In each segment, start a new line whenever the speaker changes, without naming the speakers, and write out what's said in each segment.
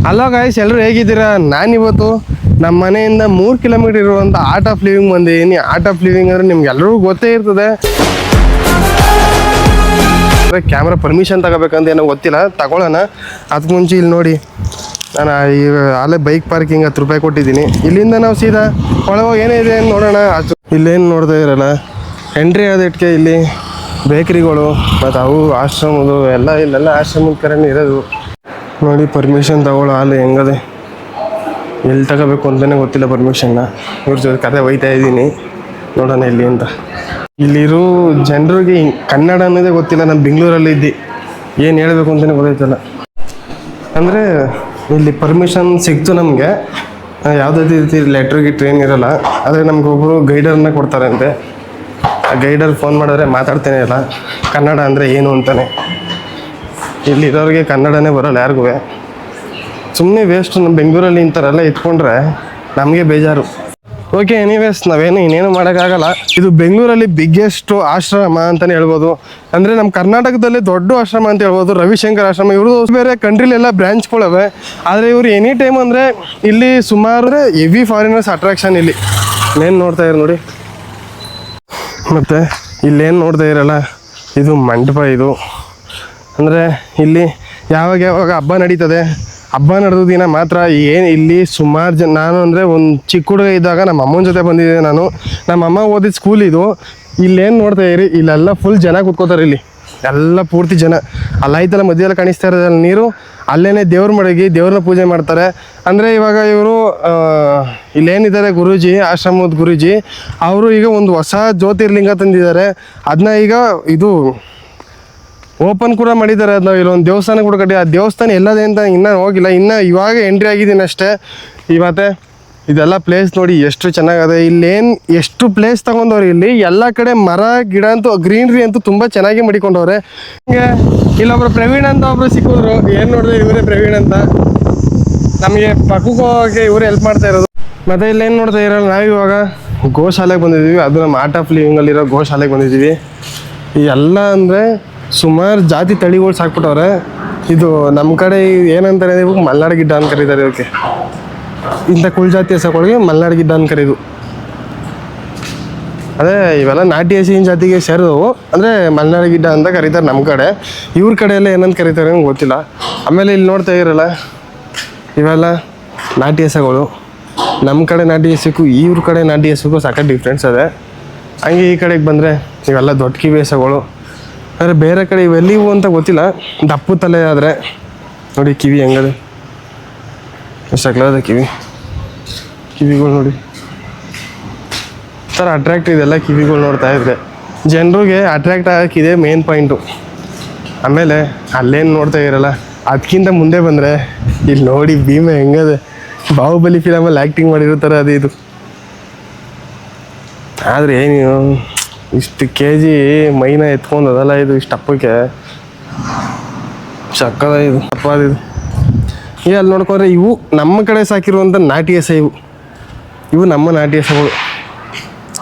Hello guys, ಎಲ್ಲರೂ ಹೇಗಿದ್ದೀರಾ? ನಾನಿವತ್ತು ನಮ್ಮ ಮನೆಯಿಂದ 3 ಕಿಲೋಮೀಟರ್ ಇರುವಂಥ ಆರ್ಟ್ ಆಫ್ ಲಿವಿಂಗ್ ಬಂದಿದ್ದೀನಿ. ಆರ್ಟ್ ಆಫ್ ಲಿವಿಂಗ್ ಅಂದರೆ ನಿಮ್ಗೆ ಎಲ್ಲರಿಗೂ ಗೊತ್ತೇ ಇರ್ತದೆ. ಕ್ಯಾಮ್ರಾ ಪರ್ಮಿಷನ್ ತಗೋಬೇಕಂತ ಏನೋ ಗೊತ್ತಿಲ್ಲ, ತಗೊಳ್ಳೋಣ. ಅದಕ್ಕೆ ಮುಂಚೆ ಇಲ್ಲಿ ನೋಡಿ, ನಾನು ಅಲ್ಲೇ ಬೈಕ್ ಪಾರ್ಕಿಂಗ್ 10 ರೂಪಾಯಿ ಕೊಟ್ಟಿದ್ದೀನಿ. ಇಲ್ಲಿಂದ ನಾವು ಸೀದಾ ಒಳಗೆ ಏನಿದೆ ಅಂತ ನೋಡೋಣ. ಇಲ್ಲೇನು ನೋಡ್ತಾ ಇರಲ್ಲ, ಎಂಟ್ರಿ ಆದಕ್ಕೆ ಇಲ್ಲಿ ಬೇಕ್ರಿಗಳು ಮತ್ತು ಅವು ಆಶ್ರಮದು ಎಲ್ಲ ಇಲ್ಲೆಲ್ಲ ಆಶ್ರಮದ ಕರೆನೇ ಇರೋದು. ನೋಡಿ ಪರ್ಮಿಷನ್ ತಗೊಳ್ಳೋ ಹಾಲು ಹೆಂಗದೆ, ಎಲ್ಲಿ ತಗೋಬೇಕು ಅಂತಲೇ ಗೊತ್ತಿಲ್ಲ ಪರ್ಮಿಷನ್ನ. ಇವ್ರ ಜೊತೆ ಕತೆ ಒಯ್ತಾ ಇದ್ದೀನಿ, ನೋಡೋಣ ಇಲ್ಲಿ ಅಂತ. ಇಲ್ಲಿರೋ ಜನರಿಗೆ ಕನ್ನಡ ಅನ್ನೋದೇ ಗೊತ್ತಿಲ್ಲ. ನಾನು ಬೆಂಗಳೂರಲ್ಲಿ ಇದ್ದೆ, ಏನು ಹೇಳಬೇಕು ಅಂತಲೇ ಗೊತ್ತಾಯ್ತಲ್ಲ. ಅಂದರೆ ಇಲ್ಲಿ ಪರ್ಮಿಷನ್ ಸಿಕ್ತು ನಮಗೆ, ಯಾವುದೇ ರೀತಿ ಲೆಟ್ರಿಗೆ ಟ್ರೈನ್ ಇರೋಲ್ಲ. ಆದರೆ ನಮಗೊಬ್ಬರು ಗೈಡರ್ನ ಕೊಡ್ತಾರಂತೆ. ಆ ಗೈಡರ್ ಫೋನ್ ಮಾಡಿದ್ರೆ ಮಾತಾಡ್ತೇನೆ ಇಲ್ಲ ಕನ್ನಡ ಅಂದರೆ ಏನು ಅಂತಾನೆ. ಇಲ್ಲಿರೋರಿಗೆ ಕನ್ನಡನೇ ಬರೋಲ್ಲ ಯಾರಿಗೂ. ಸುಮ್ಮನೆ ವೇಸ್ಟ್. ನಮ್ಮ ಬೆಂಗಳೂರಲ್ಲಿ ಇಂಥರೆಲ್ಲ ಇಟ್ಕೊಂಡ್ರೆ ನಮಗೆ ಬೇಜಾರು. ಓಕೆ, ಎನಿವೇಸ್ ನಾವೇನು ಇನ್ನೇನು ಮಾಡೋಕ್ಕಾಗಲ್ಲ. ಇದು ಬೆಂಗಳೂರಲ್ಲಿ ಬಿಗ್ಗೆಸ್ಟ್ ಆಶ್ರಮ ಅಂತಲೇ ಹೇಳ್ಬೋದು. ಅಂದರೆ ನಮ್ಮ ಕರ್ನಾಟಕದಲ್ಲಿ ದೊಡ್ಡ ಆಶ್ರಮ ಅಂತ ಹೇಳ್ಬೋದು, ರವಿಶಂಕರ್ ಆಶ್ರಮ. ಇವ್ರದ್ದು ಬೇರೆ ಕಂಟ್ರಿಲೆಲ್ಲ ಬ್ರ್ಯಾಂಚ್ಗಳಿವೆ. ಆದರೆ ಇವರು ಎನಿ ಟೈಮ್ ಅಂದರೆ ಇಲ್ಲಿ ಸುಮಾರು ಹೆವಿ ಫಾರಿನರ್ಸ್ ಅಟ್ರಾಕ್ಷನ್. ಇಲ್ಲಿ ಏನು ನೋಡ್ತಾ ಇರೋ ನೋಡಿ. ಮತ್ತು ಇಲ್ಲೇನು ನೋಡ್ತಾ ಇರಲ್ಲ, ಇದು ಮಂಟಪ. ಇದು ಅಂದರೆ ಇಲ್ಲಿ ಯಾವಾಗ ಹಬ್ಬ ನಡೀತದೆ, ಹಬ್ಬ ನಡೆದ ದಿನ ಮಾತ್ರ ಏನು ಇಲ್ಲಿ ಸುಮಾರು ಜನ. ನಾನು ಅಂದರೆ ಒಂದು ಚಿಕ್ಕ ಹುಡುಗ ಇದ್ದಾಗ ನಮ್ಮ ಅಮ್ಮನ ಜೊತೆ ಬಂದಿದ್ದೆ ನಾನು. ನಮ್ಮ ಅಮ್ಮ ಓದಿದ ಸ್ಕೂಲ್ ಇದು. ಇಲ್ಲೇನು ನೋಡ್ತಾ ಇರಿ, ಇಲ್ಲೆಲ್ಲ ಫುಲ್ ಜನ ಕೂತ್ಕೋತಾರೆ. ಇಲ್ಲಿ ಎಲ್ಲ ಪೂರ್ತಿ ಜನ. ಅಲ್ಲೈತಲ್ಲ ಮಧ್ಯೆಲ್ಲ ಕಾಣಿಸ್ತಾ ಇರೋದ್ರಲ್ಲಿ ನೀರು, ಅಲ್ಲೇ ದೇವ್ರ ಮಡಗಿ ದೇವ್ರನ್ನ ಪೂಜೆ ಮಾಡ್ತಾರೆ. ಅಂದರೆ ಇವಾಗ ಇವರು ಇಲ್ಲೇನಿದ್ದಾರೆ ಗುರೂಜಿ, ಆಶ್ರಮದ ಗುರೂಜಿ, ಅವರು ಈಗ ಒಂದು ಹೊಸ ಜ್ಯೋತಿರ್ಲಿಂಗ ತಂದಿದ್ದಾರೆ. ಅದನ್ನ ಈಗ ಇದು ಓಪನ್ ಕೂಡ ಮಾಡಿದ್ದಾರೆ. ಅದನ್ನ ಇಲ್ಲೊಂದು ದೇವಸ್ಥಾನ ಕೂಡ ಕಟ್ಟಿ. ಆ ದೇವಸ್ಥಾನ ಎಲ್ಲದೇ ಅಂತ ಇನ್ನೂ ಹೋಗಿಲ್ಲ, ಇನ್ನೂ ಇವಾಗ ಎಂಟ್ರಿ ಆಗಿದ್ದೀನಿ ಅಷ್ಟೇ. ಇವತ್ತೆ ಇದೆಲ್ಲ ಪ್ಲೇಸ್ ನೋಡಿ ಎಷ್ಟು ಚೆನ್ನಾಗದೆ. ಇಲ್ಲೇನು ಎಷ್ಟು ಪ್ಲೇಸ್ ತೊಗೊಂಡವ್ರೆ. ಇಲ್ಲಿ ಎಲ್ಲ ಕಡೆ ಮರ ಗಿಡ ಅಂತೂ ಗ್ರೀನ್ರಿ ಅಂತೂ ತುಂಬ ಚೆನ್ನಾಗಿ ಮಾಡಿಕೊಂಡವ್ರೆ. ಹಿಂಗೆ ಇಲ್ಲೊಬ್ರು ಪ್ರವೀಣ್ ಅಂತ ಒಬ್ರು ಸಿಕ್ಕಿದ್ರು. ಏನು ನೋಡಿದ್ರೆ ಇವರೇ ಪ್ರವೀಣ್ ಅಂತ. ನಮಗೆ ಪಕ್ಕಕ್ಕೆ ಹೋಗೋಕ್ಕೆ ಇವರೇ ಹೆಲ್ಪ್ ಮಾಡ್ತಾ ಇರೋದು. ಮತ್ತು ಇಲ್ಲೇನು ನೋಡ್ತಾ ಇರೋಲ್ಲ, ನಾವಿವಾಗ ಗೋಶಾಲೆಗೆ ಬಂದಿದ್ದೀವಿ. ಅದು ನಮ್ಮ ಆರ್ಟ್ ಆಫ್ ಲಿವಿಂಗಲ್ಲಿರೋ ಗೋಶಾಲೆಗೆ ಬಂದಿದ್ದೀವಿ. ಈ ಎಲ್ಲ ಅಂದರೆ ಸುಮಾರು ಜಾತಿ ತಳಿಗಳು ಸಾಕ್ಬಿಟ್ಟವ್ರೆ. ಇದು ನಮ್ಮ ಕಡೆ ಏನಂತಾರೆ, ಇವಾಗ ಮಲ್ನಾಡು ಗಿಡ್ಡ ಅಂತ ಕರೀತಾರೆ. ಇವಕ್ಕೆ ಇಂಥ ಕುಳ್ ಜಾತಿ ಹಸಗಳಿಗೆ ಮಲ್ನಾಡು ಗಿಡ್ಡ ಅಂತ ಕರೀದು. ಅದೇ ಇವೆಲ್ಲ ನಾಟಿ ಹಸಿನ ಜಾತಿಗೆ ಸೇರಿದವು. ಅಂದರೆ ಮಲ್ನಾಡು ಗಿಡ್ಡ ಅಂತ ಕರೀತಾರೆ ನಮ್ಮ ಕಡೆ. ಇವ್ರ ಕಡೆ ಎಲ್ಲ ಏನಂತ ಕರೀತಾರೆ ನಂಗೆ ಗೊತ್ತಿಲ್ಲ. ಆಮೇಲೆ ಇಲ್ಲಿ ನೋಡ್ತಾ ಇರಲ್ಲ, ಇವೆಲ್ಲ ನಾಟಿ ಹಸಗಳು. ನಮ್ಮ ಕಡೆ ನಾಟಿ ಹಸಕ್ಕೂ ಇವ್ರ ಕಡೆ ನಾಟಿ ಹಸಕ್ಕೂ ಸಾಕಷ್ಟು ಡಿಫ್ರೆನ್ಸ್ ಅದೇ. ಹಂಗೆ ಈ ಕಡೆಗೆ ಬಂದರೆ ಇವೆಲ್ಲ ದೊಡ್ಡ ಕಿವಿ ಹಸಗಳು. ಆದರೆ ಬೇರೆ ಕಡೆ ಇವೆಲ್ಲಿವು ಅಂತ ಗೊತ್ತಿಲ್ಲ. ದಪ್ಪು ತಲೆ ಆದರೆ ನೋಡಿ ಕಿವಿ ಹೆಂಗದೆ, ಎಷ್ಟು ಅಗಲದ ಕಿವಿಗಳು ನೋಡಿ. ಥರ ಅಟ್ರಾಕ್ಟ್ ಇದೆಲ್ಲ ಕಿವಿಗಳು ನೋಡ್ತಾ ಇದ್ರೆ ಜನರಿಗೆ ಅಟ್ರಾಕ್ಟ್ ಆಗೋಕ್ಕಿದೆ ಮೇನ್ ಪಾಯಿಂಟು. ಆಮೇಲೆ ಅಲ್ಲೇನು ನೋಡ್ತಾ ಇರಲ್ಲ, ಅದಕ್ಕಿಂತ ಮುಂದೆ ಬಂದರೆ ಇಲ್ಲಿ ನೋಡಿ ಭೀಮೆ ಹೆಂಗದೆ. ಬಾಹುಬಲಿ ಫಿಲಮಲ್ಲಿ ಆ್ಯಕ್ಟಿಂಗ್ ಮಾಡಿರ್ತಾರೆ ಅದು ಇದು. ಆದರೆ ಏನು ಇಷ್ಟು kg ಮೈನ ಎತ್ಕೊಂಡು ಅದಲ್ಲ, ಇದು ಇಷ್ಟು ಅಪ್ಪಕ್ಕೆ ಚಕ್ಕದ ಇದು ಅಪ್ಪದಿದು. ಅಲ್ಲಿ ನೋಡ್ಕೊಂಡ್ರೆ ಇವು ನಮ್ಮ ಕಡೆ ಸಾಕಿರುವಂಥ ನಾಟಿ ಹಸ. ಇವು ನಮ್ಮ ನಾಟಿ ಹಸಗಳು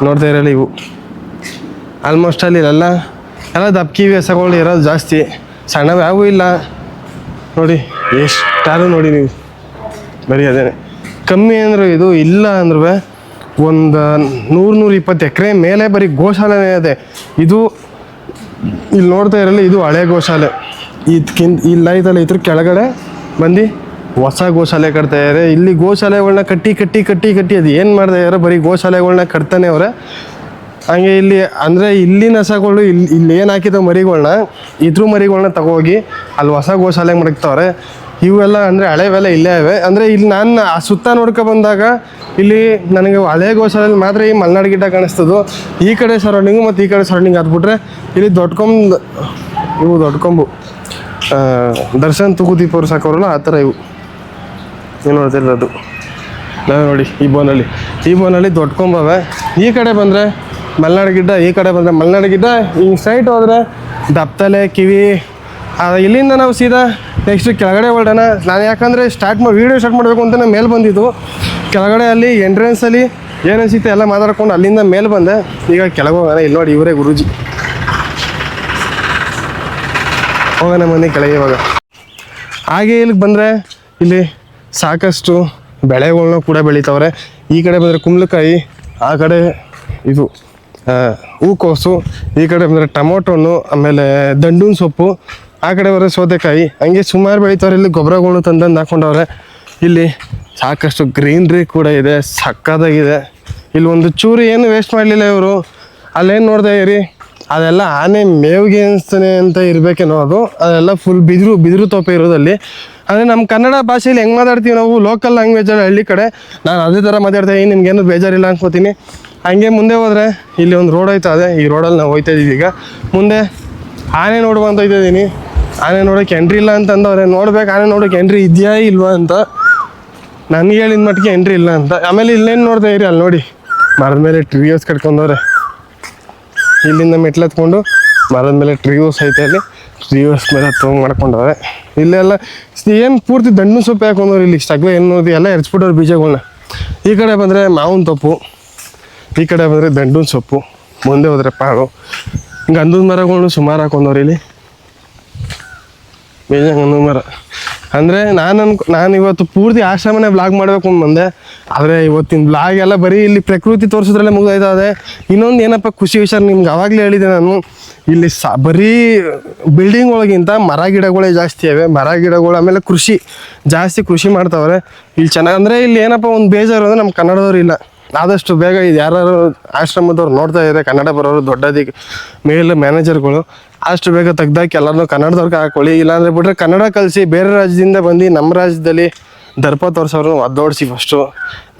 ನೋಡ್ತಾ ಇರಲ್ಲ. ಇವು ಆಲ್ಮೋಸ್ಟ್ ಅಲ್ಲಿ ಎಲ್ಲ ದಪ್ಪ ಕಿವಿ ಹಸಗಳು ಇರೋದು ಜಾಸ್ತಿ, ಸಣ್ಣವು ಯಾವೂ ಇಲ್ಲ. ನೋಡಿ ಎಷ್ಟಾರು ನೋಡಿ ನೀವು, ಬರೀ ಅದೇ ಕಮ್ಮಿ ಅಂದರು ಇದು ಇಲ್ಲ ಅಂದ್ರೂ ಒಂದು 100-120 ಎಕರೆ ಮೇಲೆ ಬರೀ ಗೋಶಾಲೆನೇ ಇದೆ. ಇದು ಇಲ್ಲಿ ನೋಡ್ತಾ ಇರಲ್ಲ, ಇದು ಹಳೆ ಗೋಶಾಲೆ. ಇಲ್ಲ ಐತಲ್ಲ, ಇದ್ರ ಕೆಳಗಡೆ ಬಂದು ಹೊಸ ಗೋಶಾಲೆ ಕಟ್ತಾ ಇದ್ದಾರೆ. ಇಲ್ಲಿ ಗೋಶಾಲೆಗಳನ್ನ ಕಟ್ಟಿ ಅದು ಏನು ಮಾಡ್ತಾ ಇದ್ದಾರೆ, ಬರೀ ಗೋಶಾಲೆಗಳನ್ನ ಕಟ್ತಾನೆ ಅವರೇ. ಹಂಗೆ ಇಲ್ಲಿ ಅಂದರೆ ಇಲ್ಲಿನ ಹಸಗಳು ಇಲ್ಲಿ ಏನು ಹಾಕಿದ ಮರಿಗಳನ್ನ, ಇದ್ರ ಮರಿಗಳನ್ನ ತಗೋಗಿ ಅಲ್ಲಿ ಹೊಸ ಗೋಶಾಲೆಗೆ ಮಡಗ್ತಾವ್ರೆ. ಇವೆಲ್ಲ ಅಂದರೆ ಹಳೆವೆಲ್ಲ ಇಲ್ಲೇ ಇವೆ. ಅಂದರೆ ಇಲ್ಲಿ ನಾನು ಆ ಸುತ್ತ ನೋಡ್ಕೊ ಬಂದಾಗ ಇಲ್ಲಿ ನನಗೆ ಹಳೆ ಗೋಶಾಲೆಯಲ್ಲಿ ಮಾತ್ರ ಈ ಮಲ್ನಾಡು ಗಿಡ್ಡ ಕಾಣಿಸ್ತದೆ. ಈ ಕಡೆ ಸರೌಂಡಿಂಗು ಮತ್ತು ಈ ಕಡೆ ಸರೌಂಡಿಂಗ್ ಹಾಕ್ಬಿಟ್ರೆ ಇಲ್ಲಿ ದೊಡ್ಡ ಕೊಂಬು ದರ್ಶನ್ ತೂಗುದೀಪ ಅವ್ರು ಸಾಕೋರಲ್ಲ ಆ ಥರ ಇವು ಏನು ನೋಡ್ತಿರೋದು. ನಾವು ನೋಡಿ ಈ ಬೋನಲ್ಲಿ ದೊಡ್ಡ ಕೊಂಬವೆ. ಈ ಕಡೆ ಬಂದರೆ ಮಲ್ನಾಡು ಗಿಡ್ಡ, ಈ ಕಡೆ ಬಂದರೆ ಮಲ್ನಾಡು ಗಿಡ್ಡ. ಈ ಸೈಡ್ ಹೋದರೆ ದಪ್ತಲೆ ಕಿವಿ. ಇಲ್ಲಿಂದ ನಾವು ಸೀದಾ ನೆಕ್ಸ್ಟ್ ಕೆಳಗಡೆ ಹೊರಡೋಣ. ನಾನು ಯಾಕಂದರೆ ವೀಡಿಯೋ ಸ್ಟಾರ್ಟ್ ಮಾಡಬೇಕು ಅಂತ ನಾನು ಮೇಲೆ ಬಂದಿದ್ದು. ಕೆಳಗಡೆ ಅಲ್ಲಿ ಎಂಟ್ರೆನ್ಸಲ್ಲಿ ಏನಿಸುತ್ತೆ ಎಲ್ಲ ಮಾತಾಡ್ಕೊಂಡು ಅಲ್ಲಿಂದ ಮೇಲೆ ಬಂದೆ. ಈಗ ಕೆಳಗೆ ಹೋಗೋಣ. ಇಲ್ಲಿ ನೋಡಿ ಇವರೇ ಗುರೂಜಿ. ಹೋಗೋಣ ಮನೆ ಕೆಳಗೆ ಇವಾಗ. ಹಾಗೆ ಇಲ್ಲಿಗೆ ಬಂದರೆ ಇಲ್ಲಿ ಸಾಕಷ್ಟು ಬೆಳೆಗಳನ್ನ ಕೂಡ ಬೆಳಿತಾವ್ರೆ. ಈ ಕಡೆ ಬಂದರೆ ಕುಂಬಳಕಾಯಿ, ಆ ಕಡೆ ಇದು ಹೂಕೋಸು, ಈ ಕಡೆ ಬಂದರೆ ಟೊಮೊಟೊನು, ಆಮೇಲೆ ದಂಡೂನ್ ಸೊಪ್ಪು, ಆ ಕಡೆ ಬರೋ ಸೌತೆಕಾಯಿ, ಹಂಗೆ ಸುಮಾರು ಬೆಳಿತಾವ್ರೆ. ಇಲ್ಲಿ ಗೊಬ್ಬರಗಳನ್ನ ತಂದು ಹಾಕೊಂಡವ್ರೆ. ಇಲ್ಲಿ ಸಾಕಷ್ಟು ಗ್ರೀನ್ರಿ ಕೂಡ ಇದೆ, ಸಕ್ಕತ್ತಾಗಿದೆ. ಇಲ್ಲಿ ಒಂದು ಚೂರು ಏನು ವೇಸ್ಟ್ ಮಾಡಲಿಲ್ಲ ಇವರು. ಅಲ್ಲೇನು ನೋಡ್ತಾ ಇರಿ, ಅದೆಲ್ಲ ಆನೆ ಮೇವಿಗೆ ಅನಿಸ್ತಾನೆ ಅಂತ ಇರಬೇಕೇನೋ ಅದು. ಅದೆಲ್ಲ ಫುಲ್ ಬಿದಿರು ತೋಪೆ ಇರೋದಲ್ಲಿ. ಅಂದರೆ ನಮ್ಮ ಕನ್ನಡ ಭಾಷೆಯಲ್ಲಿ ಹೆಂಗೆ ಮಾತಾಡ್ತೀವಿ ನಾವು, ಲೋಕಲ್ ಲ್ಯಾಂಗ್ವೇಜಲ್ಲಿ ಹಳ್ಳಿ ಕಡೆ, ನಾನು ಅದೇ ಥರ ಮಾತಾಡ್ತಾ ಇದ್ದೀನಿ. ನಿಮ್ಗೇನು ಬೇಜಾರಿಲ್ಲ ಅನ್ಕೋತೀನಿ. ಹಂಗೆ ಮುಂದೆ ಹೋದರೆ ಇಲ್ಲಿ ಒಂದು ರೋಡ್ ಹೋಯ್ತಾ ಇದೆ. ಈ ರೋಡಲ್ಲಿ ನಾವು ಹೋಯ್ತಾ ಇದ್ದೀವಿ. ಈಗ ಮುಂದೆ ಆನೆ ನೋಡುವಂತ ಇದ್ದೀನಿ. ಆನೆ ನೋಡೋಕೆ ಎಂಟ್ರಿ ಇಲ್ಲ ಅಂತಂದವ್ರೆ. ನೋಡ್ಬೇಕು ಆನೆ ನೋಡೋಕೆ ಎಂಟ್ರಿ ಇದೆಯಾ ಇಲ್ವಾ ಅಂತ. ನನಗೆ ಹೇಳಿದ ಮಟ್ಟಿಗೆ ಎಂಟ್ರಿ ಇಲ್ಲ ಅಂತ. ಆಮೇಲೆ ಇಲ್ಲೇನು ನೋಡ್ತಾ ಇರಿ, ಅಲ್ಲಿ ನೋಡಿ ಮರದ ಮೇಲೆ ಟ್ರೀ ಹೌಸ್ ಕಟ್ಕೊಂಡವ್ರೆ. ಇಲ್ಲಿಂದ ಮೆಟ್ಲತ್ಕೊಂಡು ಮರದ ಮೇಲೆ ಟ್ರೀ ಹೌಸ್ ಐತೆ. ಅಲ್ಲಿ ಟ್ರೀ ಹೌಸ್ ಮೇಲೆ ತೊಗೊಂಡು ಮಾಡ್ಕೊಂಡವ್ರೆ. ಇಲ್ಲೆಲ್ಲ ಏನು ಪೂರ್ತಿ ದಂಡು ಸೊಪ್ಪು ಹಾಕೊಂಡವ್ರು. ಇಲ್ಲಿ ಇಷ್ಟಾಗಲೇ ಏನು ನೋಡಿ ಎಲ್ಲ ಎರ್ಚ್ಬಿಟ್ಟವ್ರು ಬೀಜಗಳನ್ನ. ಈ ಕಡೆ ಬಂದರೆ ಮಾವಿನ ತೊಪ್ಪು, ಈ ಕಡೆ ಬಂದರೆ ದಂಡೂನ್ ಸೊಪ್ಪು, ಮುಂದೆ ಹೋದರೆ ಪಾಳು, ಗಂಧದ ಮರಗಳನ್ನ ಸುಮಾರು ಹಾಕೊಂಡವ್ರು. ಇಲ್ಲಿ ಬೇಜ ಗಂಧದ ಮರ. ಅಂದರೆ ನಾನು ಇವತ್ತು ಪೂರ್ತಿ ಆಶ್ರಮನೇ ಬ್ಲಾಗ್ ಮಾಡಬೇಕು ಅಂತ ಬಂದೆ. ಆದರೆ ಇವತ್ತಿನ ಬ್ಲಾಗ್ ಎಲ್ಲ ಬರೀ ಇಲ್ಲಿ ಪ್ರಕೃತಿ ತೋರಿಸಿದ್ರಲ್ಲೇ ಮುಗಿದೋಯ್ತದೆ. ಇನ್ನೊಂದು ಏನಪ್ಪ ಖುಷಿ ವಿಚಾರ ನಿಮ್ಗೆ ಆವಾಗಲೇ ಹೇಳಿದೆ ನಾನು, ಇಲ್ಲಿ ಬರೀ ಬಿಲ್ಡಿಂಗ್ ಒಳಗಿಂತ ಮರ ಗಿಡಗಳೇ ಜಾಸ್ತಿ ಇವೆ. ಮರ ಗಿಡಗಳು, ಆಮೇಲೆ ಕೃಷಿ ಮಾಡ್ತಾವ್ರೆ ಇಲ್ಲಿ ಚೆನ್ನಾಗಿ. ಅಂದರೆ ಇಲ್ಲಿ ಏನಪ್ಪ ಒಂದು ಬೇಜಾರು ಅಂದರೆ ನಮ್ಮ ಕನ್ನಡದವ್ರು ಇಲ್ಲ. ಆದಷ್ಟು ಬೇಗ ಇದು ಯಾರು ಆಶ್ರಮದವ್ರು ನೋಡ್ತಾ ಇದ್ದಾರೆ, ಕನ್ನಡ ಬರೋರು ದೊಡ್ಡ ಮ್ಯಾನೇಜರ್ಗಳು, ಅಷ್ಟು ಬೇಗ ತೆಗ್ದಾಕಿ ಎಲ್ಲರನ್ನೂ ಕನ್ನಡದವ್ರಿಗೆ ಹಾಕೊಳ್ಳಿ. ಇಲ್ಲಾಂದರೆ ಬಿಟ್ರೆ ಕನ್ನಡ ಕಲಿಸಿ ಬೇರೆ ರಾಜ್ಯದಿಂದ ಬಂದು ನಮ್ಮ ರಾಜ್ಯದಲ್ಲಿ ದರ್ಪ ತೋರಿಸೋರು ಒದ್ದೋಡಿಸಿ ಫಸ್ಟು.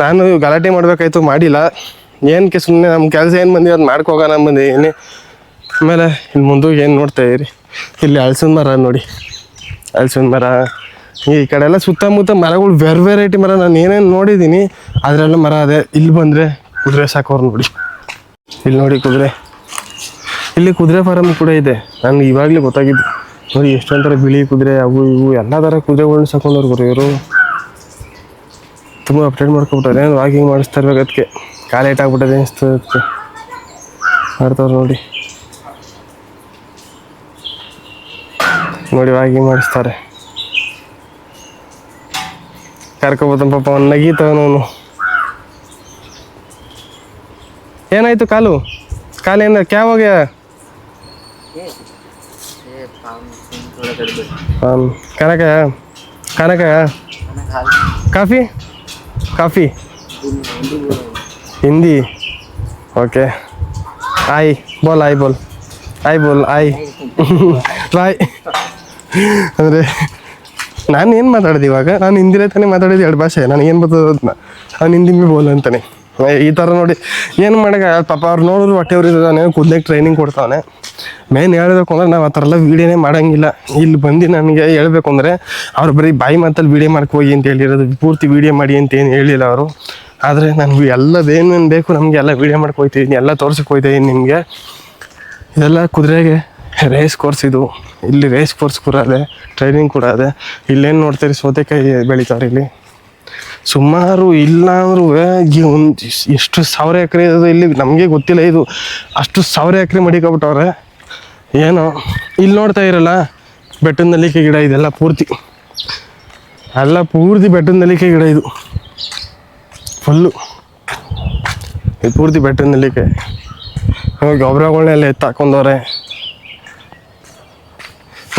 ನಾನು ಗಲಾಟೆ ಮಾಡಬೇಕಾಯ್ತು, ಮಾಡಿಲ್ಲ. ಏನಕ್ಕೆ ಸುಮ್ಮನೆ ನಮ್ಮ ಕೆಲಸ ಏನು ಬಂದಿದೆ ಅದು ಮಾಡ್ಕೋಗೋಣ ಬಂದಿದ್ದೀನಿ. ಆಮೇಲೆ ಇಲ್ಲಿ ಮುಂದೆ ಏನು ನೋಡ್ತಾ ಇದ್ದೀರಿ, ಇಲ್ಲಿ ಹಲಸಿನ ಮರ ನೋಡಿ, ಹಲಸಿನ ಮರ. ಈ ಕಡೆ ಎಲ್ಲ ಸುತ್ತಮುತ್ತ ಮರಗಳು ವೆರೈಟಿ ಮರ ನಾನು ಏನೇನು ನೋಡಿದ್ದೀನಿ ಅದರೆಲ್ಲ ಮರ ಅದೇ. ಇಲ್ಲಿ ಬಂದರೆ ಕುದುರೆ ಸಾಕೋರು ನೋಡಿ, ಇಲ್ಲಿ ನೋಡಿ ಕುದುರೆ. ಇಲ್ಲಿ ಕುದುರೆ ಫಾರಮ್ ಕೂಡ ಇದೆ. ನನಗೆ ಇವಾಗಲೇ ಗೊತ್ತಾಗಿದ್ದು. ನೋಡಿ ಎಷ್ಟೊಂಥರ ಬಿಳಿ ಕುದುರೆ, ಅವು ಇವು ಎಲ್ಲ ಥರ ಕುದುರೆಗಳನ್ನ ಸಾಕೊಂಡವ್ರು ಗುರು ಇವರು. ತುಂಬ ಅಪ್ಡೇಟ್ ಮಾಡ್ಕೊಬಿಟ್ಟಾರೆ. ಏನು ವಾಕಿಂಗ್ ಮಾಡಿಸ್ತಾ ಇರ್ಬೇಕು, ಅದಕ್ಕೆ ಕಾಲೇಟ್ ಆಗ್ಬಿಟ್ಟದೆ ಅನಿಸ್ತದೆ. ಅದಕ್ಕೆ ಮಾಡ್ತಾವ್ರು ನೋಡಿ ವಾಕಿಂಗ್ ಮಾಡಿಸ್ತಾರೆ. ಕರ್ಕೊಬೋದ ಪಾಪ ಅವ್ನು ನಗೀತವನವನು. ಏನಾಯ್ತು ಕಾಲೇನ ಕ್ಯಾವಾಗ ಕನಕ ಕಾಫಿ ಹಿಂದಿ ಓಕೆ. ಆಯ್ ಬೋಲ್ ಬಾಯ್. ಅಂದರೆ ನಾನು ಏನು ಮಾತಾಡಿದೆ ಇವಾಗ, ನಾನು ಹಿಂದಿಲೇ ತಾನೇ ಮಾತಾಡಿದ್ದು 2 ಭಾಷೆ. ನನಗೇನು ಬರ್ತದೆ ಅದನ್ನ ಅವ್ನು ಹಿಂದಿ ಬೋಲ್ ಅಂತಾನೆ. ಈ ಥರ ನೋಡಿ ಏನು ಮಾಡೋಕೆ ಪಾಪ ಅವ್ರು ನೋಡಿದ್ರು ಹೊಟ್ಟೆವ್ರು ಇದ್ದಾನೆ. ಕೂದಲಿಗೆ ಟ್ರೈನಿಂಗ್ ಕೊಡ್ತಾನೆ. ಮೇನ್ ಹೇಳಬೇಕು ಅಂದರೆ ನಾವು ಆ ಥರ ಎಲ್ಲ ವೀಡಿಯೋನೇ ಮಾಡೋಂಗಿಲ್ಲ. ಇಲ್ಲಿ ಬಂದು ನನಗೆ ಹೇಳ್ಬೇಕು ಅಂದರೆ ಅವ್ರು ಬರೀ ಬಾಯಿ ಮಾತಲ್ಲಿ ವೀಡಿಯೋ ಮಾಡ್ಕೋಗಿ ಅಂತ ಹೇಳಿರೋದು, ಪೂರ್ತಿ ವೀಡಿಯೋ ಮಾಡಿ ಅಂತ ಏನು ಹೇಳಿಲ್ಲ ಅವರು. ಆದರೆ ನಾನು ಎಲ್ಲದೇನೇನು ಬೇಕು ನಮಗೆ ಎಲ್ಲ ವೀಡಿಯೋ ಮಾಡ್ಕೊಯ್ತಿದ್ದೀನಿ, ಎಲ್ಲ ತೋರ್ಸಕ್ಕೆ ಹೋಗ್ತಾಯಿದ್ದೀನಿ ನಿಮಗೆ. ಇದೆಲ್ಲ ಕುದುರೆಗೆ ರೇಸ್ ಕೋರ್ಸ್. ಇದು ಇಲ್ಲಿ ರೇಸ್ ಕೋರ್ಸ್ ಕೂಡ ಅದೇ, ಟ್ರೈನಿಂಗ್ ಕೂಡ ಅದೇ. ಇಲ್ಲೇನು ನೋಡ್ತೀರಿ, ಸೌತೆಕಾಯಿ ಬೆಳಿತಾರೆ ಇಲ್ಲಿ ಸುಮಾರು. ಇಲ್ಲ ಅಂದ್ರೂ ಒಂದು ಎಷ್ಟು 1000 ಎಕರೆ ಇರೋದು ಇಲ್ಲಿ, ನಮಗೆ ಗೊತ್ತಿಲ್ಲ ಇದು. ಅಷ್ಟು 1000 ಎಕರೆ ಮಡಿಕೊಬಿಟ್ಟವ್ರೆ ಏನೋ. ಇಲ್ಲಿ ನೋಡ್ತಾ ಇರಲ್ಲ ಬೆಟ್ಟದ ನಲ್ಲಿಕೆ ಗಿಡ, ಇದೆಲ್ಲ ಪೂರ್ತಿ ಬೆಟ್ಟದ ನಲ್ಲಿಕೆ ಗಿಡ. ಇದು ಫುಲ್ಲು ಇದು ಪೂರ್ತಿ ಬೆಟ್ಟದ ನಲ್ಲಿಕೆ. ಗೊಬ್ಬರಗಳನ್ನೆಲ್ಲ ಎತ್ತಾಕೊಂಡವ್ರೆ.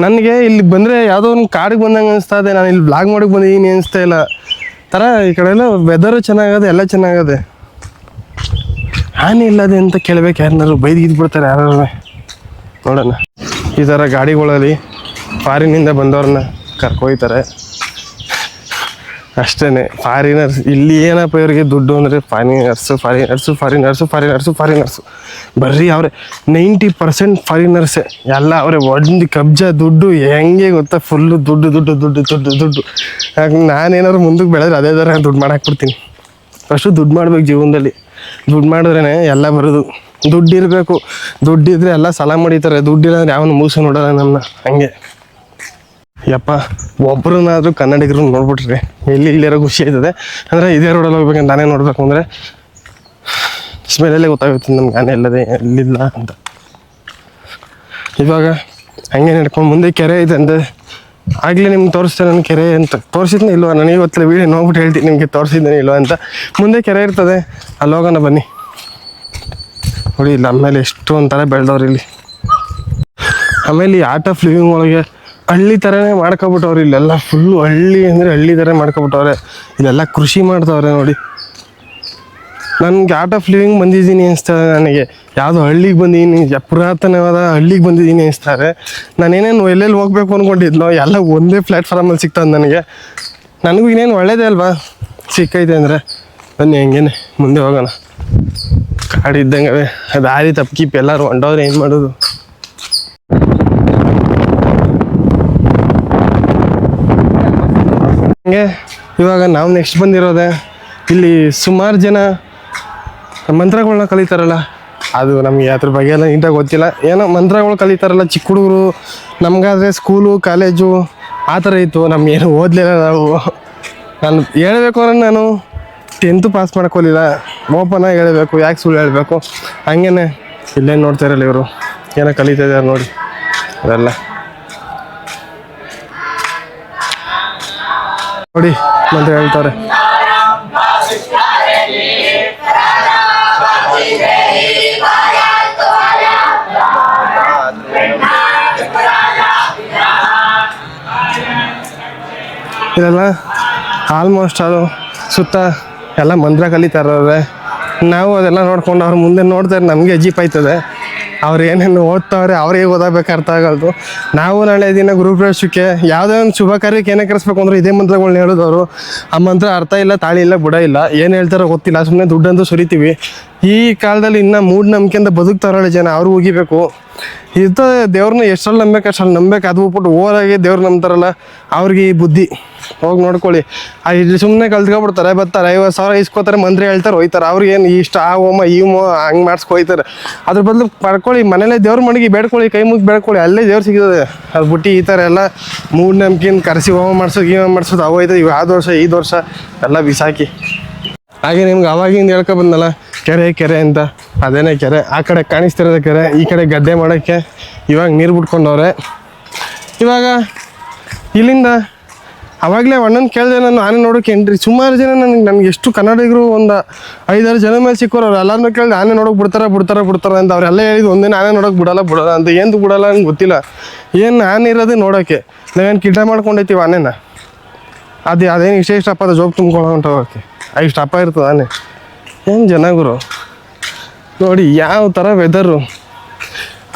ನನಗೆ ಇಲ್ಲಿ ಬಂದರೆ ಯಾವುದೋ ಒಂದು ಕಾಡಿಗೆ ಬಂದಂಗೆ ಅನಿಸ್ತಾ ಇದೆ. ನಾನು ಇಲ್ಲಿ ಬ್ಲಾಗ್ ಮಾಡೋಕ್ಕೆ ಬಂದಿದ್ದೀನಿ ಅನಿಸ್ತಾ ಇಲ್ಲ ಥರ. ಈ ಕಡೆ ಎಲ್ಲ ವೆದರು ಚೆನ್ನಾಗದೆ, ಎಲ್ಲ ಚೆನ್ನಾಗದೆ. ಆನೆ ಇಲ್ಲದೆ ಅಂತ ಕೇಳಬೇಕು, ಯಾರನ್ನಾರು ಬೈದಿದ್ಬಿಡ್ತಾರೆ ಯಾರು. ನೋಡೋಣ, ಈ ಥರ ಗಾಡಿಗಳಲ್ಲಿ ಫಾರಿನಿಂದ ಬಂದವ್ರನ್ನ ಕರ್ಕೊಯ್ತಾರೆ ಅಷ್ಟೇ. ಫಾರಿನರ್ಸ್ ಇಲ್ಲಿ ಏನಪ್ಪ ಇವರಿಗೆ ದುಡ್ಡು ಅಂದರೆ ಫಾರಿನರ್ಸು ಬರ್ರಿ ಅವರೇ. 90% ಫಾರಿನರ್ಸೇ ಎಲ್ಲ ಅವರೇ. ಒಂದು ಕಬ್ಜಾ ದುಡ್ಡು ಹೆಂಗೆ ಗೊತ್ತಾ, ಫುಲ್ಲು ದುಡ್ಡು. ಯಾಕೆ ನಾನೇನಾದ್ರು ಮುಂದಕ್ಕೆ ಬೆಳೆದ್ರೆ ಅದೇ ಥರ ದುಡ್ಡು ಮಾಡಾಕ್ಬಿಡ್ತೀನಿ. ಫಸ್ಟು ದುಡ್ಡು ಮಾಡ್ಬೇಕು ಜೀವನದಲ್ಲಿ. ದುಡ್ಡು ಮಾಡಿದ್ರೇ ಎಲ್ಲ ಬರೋದು. ದುಡ್ಡಿರಬೇಕು, ದುಡ್ಡಿದ್ರೆ ಎಲ್ಲ ಸಾಲ ಮಾಡಿತಾರೆ. ದುಡ್ಡಿಲ್ಲ ಯಾವನು ಮೂಸ ನೋಡೋಲ್ಲ ನಮ್ಮನ್ನ. ಹಂಗೆ ಯಪ್ಪ, ಒಬ್ಬರನ್ನಾದ್ರೂ ಕನ್ನಡಿಗರು ನೋಡ್ಬಿಟ್ರೆ ಇಲ್ಲಿರೋ ಖುಷಿ ಆಯ್ತದೆ. ಅಂದರೆ ಇದೇ ರೋಡಲ್ಲಿ ಹೋಗ್ಬೇಕಂತ ನಾನೇ ನೋಡಬೇಕು ಅಂದರೆ ಸ್ಮೆಲ್ಲಲ್ಲೇ ಗೊತ್ತಾಗುತ್ತೆ ನಮ್ಗೆ ಆನೆ ಇಲ್ಲದೆ ಎಲ್ಲಿಲ್ಲ ಅಂತ. ಇವಾಗ ಹಂಗೆ ನಡ್ಕೊಂಡು ಮುಂದೆ ಕೆರೆ ಇದೆ ಅಂದರೆ ಆಗಲೇ ನಿಮ್ಗೆ ತೋರಿಸ್ತೆ ನನ್ನ ಕೆರೆ ಅಂತ. ತೋರಿಸಿದ್ನೇ ಇಲ್ವಾ ನನಗೆ ಗೊತ್ತಿಲ್ಲ, ವೀಡಿಯೋ ನೋಡ್ಬಿಟ್ಟು ಹೇಳ್ತೀನಿ ನಿಮಗೆ ತೋರಿಸಿದ್ದೇನೆ ಇಲ್ವಾ ಅಂತ. ಮುಂದೆ ಕೆರೆ ಇರ್ತದೆ, ಅಲ್ಲಿ ಹೋಗೋಣ ಬನ್ನಿ. ನೋಡಿ ಇಲ್ಲ ಆಮೇಲೆ ಎಷ್ಟು ಒಂಥರ ಬೆಳೆದವ್ರು ಇಲ್ಲಿ. ಆಮೇಲೆ ಈ ಆರ್ಟ್ ಆಫ್ ಲಿವಿಂಗ್ ಒಳಗೆ ಹಳ್ಳಿ ಥರನೇ ಮಾಡ್ಕೊಬಿಟ್ಟವ್ರು. ಇಲ್ಲೆಲ್ಲ ಫುಲ್ಲು ಹಳ್ಳಿ ಅಂದರೆ ಹಳ್ಳಿ ಥರ ಮಾಡ್ಕೊಬಿಟ್ಟವ್ರೆ. ಇಲ್ಲೆಲ್ಲ ಕೃಷಿ ಮಾಡ್ತವ್ರೆ ನೋಡಿ. ನನಗೆ ಆರ್ಟ್ ಆಫ್ ಲಿವಿಂಗ್ ಬಂದಿದ್ದೀನಿ ಅನಿಸ್ತದೆ ನನಗೆ. ಯಾವುದೋ ಹಳ್ಳಿಗೆ ಬಂದಿದ್ದೀನಿ, ಪುರಾತನವಾದ ಹಳ್ಳಿಗೆ ಬಂದಿದ್ದೀನಿ ಅನಿಸ್ತಾರೆ. ನಾನೇನೇನು ಎಲ್ಲೆಲ್ಲಿ ಹೋಗ್ಬೇಕು ಅಂದ್ಕೊಂಡಿದ್ನೋ ಎಲ್ಲ ಒಂದೇ ಪ್ಲ್ಯಾಟ್ಫಾರ್ಮಲ್ಲಿ ಸಿಗ್ತದೆ ನನಗೆ. ನನಗೂ ಇನ್ನೇನು ಒಳ್ಳೇದೇ ಅಲ್ವಾ ಸಿಕ್ಕೈತೆ ಅಂದರೆ. ಬನ್ನಿ ಹೆಂಗೇನೆ ಮುಂದೆ ಹೋಗೋಣ. ಕಾಡಿದ್ದಂಗೆ ದಾರಿ ತಪ್ಪಿಪ್ ಎಲ್ಲರೂ ಹೊಂಟವ್ರೆ, ಏನು ಮಾಡೋದು. ಹಂಗೆ ಇವಾಗ ನಾವು ನೆಕ್ಸ್ಟ್ ಬಂದಿರೋದೆ ಇಲ್ಲಿ ಸುಮಾರು ಜನ ಮಂತ್ರಗಳನ್ನ ಕಲಿತಾರಲ್ಲ, ಅದು ನಮಗೆ ಅದ್ರ ಬಗ್ಗೆ ಎಲ್ಲ ನೀಟಾಗಿ ಗೊತ್ತಿಲ್ಲ. ಏನೋ ಮಂತ್ರಗಳು ಕಲಿತಾರಲ್ಲ ಚಿಕ್ಕ ಹುಡುಗರು. ನಮಗಾದರೆ ಸ್ಕೂಲು ಕಾಲೇಜು ಆ ಥರ ಇತ್ತು, ನಮಗೇನು ಓದಲಿಲ್ಲ ನಾವು. ನಾನು ಹೇಳಬೇಕು ಅಂದ್ರೆ ನಾನು 10th ಪಾಸ್ ಮಾಡ್ಕೊಲಿಲ್ಲ. ಓಪನಾಗಿ ಹೇಳಬೇಕು, ಯಾಕೆ ಸುಳ್ಳು ಹೇಳಬೇಕು. ಹಂಗೇನೆ ಇಲ್ಲೇನು ನೋಡ್ತಾ ಇರಲ್ಲ ಇವರು ಏನೋ ಕಲಿತಾ ಇದ್ದಾರೆ ನೋಡಿ. ಅದೆಲ್ಲ ನೋಡಿ ಮಂತ್ರ ಹೇಳ್ತಾರೆ. ಇದೆಲ್ಲ ಆಲ್ಮೋಸ್ಟ್ ಅದು ಸುತ್ತ ಎಲ್ಲ ಮಂತ್ರ ಕಲಿತಾರವ್ರೆ. ನಾವು ಅದೆಲ್ಲ ನೋಡ್ಕೊಂಡು ಅವ್ರ ಮುಂದೆ ನೋಡ್ತಾರೆ, ನಮಗೆ ಅಜೀಪ್ ಆಯ್ತದೆ. ಅವ್ರು ಏನೇನು ಓದ್ತಾವ್ರೆ, ಅವ್ರಿಗೆ ಓದಬೇಕು ಅರ್ಥ ಆಗೋದು. ನಾವು ನಾಳೆ ದಿನ ಗುರುಪ್ರವೇಶಕ್ಕೆ ಯಾವುದೇ ಒಂದು ಶುಭ ಕಾರ್ಯಕ್ಕೆ ಏನೇ ಕರೆಸ್ಬೇಕು ಅಂದ್ರೆ ಇದೇ ಮಂತ್ರಗಳನ್ನ ಹೇಳೋದವರು. ಆ ಮಂತ್ರ ಅರ್ಥ ಇಲ್ಲ, ತಾಳಿ ಇಲ್ಲ, ಬುಡ ಇಲ್ಲ, ಏನು ಹೇಳ್ತಾರೋ ಗೊತ್ತಿಲ್ಲ, ಸುಮ್ಮನೆ ದುಡ್ಡಂತೂ ಸುರಿತೀವಿ. ಈ ಕಾಲದಲ್ಲಿ ಇನ್ನೂ ಮೂಢನಂಬಿಕೆಯಿಂದ ಬದುಕ್ತಾರಲ್ಲ ಜನ, ಅವ್ರು ಹೋಗಿಬೇಕು. ಇರ್ತದೆ ದೇವ್ರನ್ನ ಎಷ್ಟರಲ್ಲಿ ನಂಬೇಕು ಅಷ್ಟಲ್ಲಿ ನಂಬೇಕು. ಅದು ಬಿಟ್ಬಿಟ್ಟು ಓರಾಗಿ ದೇವ್ರು ನಂಬ್ತಾರಲ್ಲ ಅವ್ರಿಗೆ ಈ ಬುದ್ಧಿ. ಹೋಗಿ ನೋಡ್ಕೊಳ್ಳಿ, ಇಲ್ಲಿ ಸುಮ್ಮನೆ ಕಲ್ತ್ಕೊಬಿಡ್ತಾರೆ, ಬರ್ತಾರೆ 50,000 ಇಸ್ಕೋತಾರೆ, ಮಂತ್ರಿ ಹೇಳ್ತಾರೆ, ಹೋಯ್ತಾರೆ. ಅವ್ರಿಗೇನು ಇಷ್ಟ ಆ ಹೋಮ ಈ ಹೋಮ ಹಂಗೆ ಮಾಡಿಸ್ಕೊಯ್ತಾರೆ. ಅದ್ರ ಬದಲು ಪಡ್ಕೊಳ್ಳಿ, ಮನೇಲೆ ದೇವ್ರ ಮನೆಗೆ ಬೇಡ್ಕೊಳ್ಳಿ, ಕೈ ಮುಗಿ ಬೇಡ್ಕೊಳ್ಳಿ, ಅಲ್ಲೇ ದೇವ್ರು ಸಿಗ್ತದೆ. ಅದು ಬಿಟ್ಟು ಈ ಥರ ಎಲ್ಲ ಮೂಢನಂಬಿಕೆನ ಕರೆಸಿ ಹೋಮ ಮಾಡಿಸೋದು ಗೀಮ ಮಾಡಿಸೋದು ಅವು ಹೋಯ್ತದೆ. ಇವು ಆದ ವರ್ಷ ಈ ವರ್ಷ ಎಲ್ಲ ಬಿಸಾಕಿ. ಹಾಗೆ ನಿಮ್ಗೆ ಅವಾಗಿಂದ ಹೇಳ್ಕೊ ಬಂದಲ್ಲ ಕೆರೆ ಅಂತ, ಅದೇನೇ ಕೆರೆ. ಆ ಕಡೆ ಕಾಣಿಸ್ತಿರೋದು ಕೆರೆ, ಈ ಕಡೆ ಗದ್ದೆ ಮಾಡೋಕ್ಕೆ ಇವಾಗ ನೀರು ಬಿಟ್ಕೊಂಡವ್ರೆ. ಇವಾಗ ಇಲ್ಲಿಂದ ಅವಾಗಲೇ ಅಣ್ಣನ ಕೇಳಿದೆ ನಾನು ಆನೆ ನೋಡೋಕೆ ಎಂಟ್ರಿ. ಸುಮಾರು ಜನ ನನಗೆ ಎಷ್ಟು ಕನ್ನಡಿಗರು ಒಂದು 5-6 ಜನ ಮೇಲೆ ಸಿಕ್ಕೋರು. ಅವ್ರು ಎಲ್ಲರನ್ನೂ ಕೇಳಿದೆ ಆನೆ ನೋಡೋಕೆ ಬಿಡ್ತಾರೆ ಅಂತ. ಅವರೆಲ್ಲ ಹೇಳಿದ್ದು ಒಂದಿನ ಆನೆ ನೋಡೋಕೆ ಬಿಡಲ್ಲ ಅಂತ. ಏನು ಬಿಡಲ್ಲ ನಂಗೆ ಗೊತ್ತಿಲ್ಲ. ಏನು ಆನೆ ಇರೋದೇ ನೋಡೋಕ್ಕೆ, ನಾವೇನು ಕಿಟ ಮಾಡ್ಕೊಂಡೈತೀವಿ ಆನೆನ. ಅದೇನು ಇಷ್ಟಪ್ಪ ಅದು ಜೋಬ್ ತುಂಬ್ಕೊಳ್ಳೋ ಹೊಂಟೋಗೋಕ್ಕೆ ಇಷ್ಟಪ್ಪ ಇರ್ತದೆ ಆನೆ. ಏನು ಜನಗುರು ನೋಡಿ ಯಾವ ಥರ ವೆದರು.